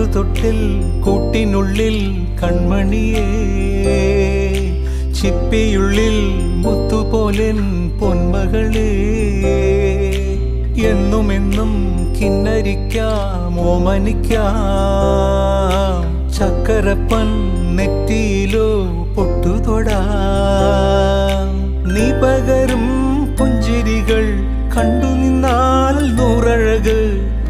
പാട്ടുതൊട്ടിൽ കൂട്ടിനുള്ളിൽ കൺമണിയേ, ചിപ്പിയുള്ളിൽ മുത്തുപോലെൻ പൊന്മകളേ. എന്നുമെന്നും കിന്നരിക്കാം ഓമനിക്കാം, ചക്കരപ്പൻ നെറ്റിയിലോ പൊട്ടുതൊടാം. നീ പകരും പുഞ്ചിരികൾ കണ്ടു നിന്നാൽ നൂറഴക്,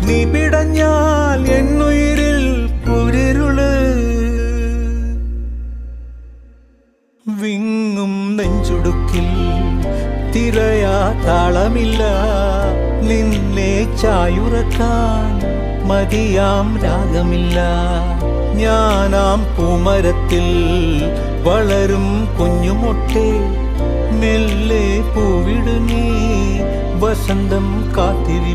നീ പിടഞ്ഞാൽ എന്നുയിരിൽ കുരിരുള്. വിങ്ങും നെഞ്ചുടുക്കിൽ തിരയാ താളമില്ല, നിന്നെ ചായുറക്കാൻ മതിയാം രാഗമില്ല. ഞാനാം പൂമരത്തിൽ വളരും കുഞ്ഞുമൊട്ടെ, മെല്ലെ പൂവിടു നീ വസന്തം കാത്തിരി.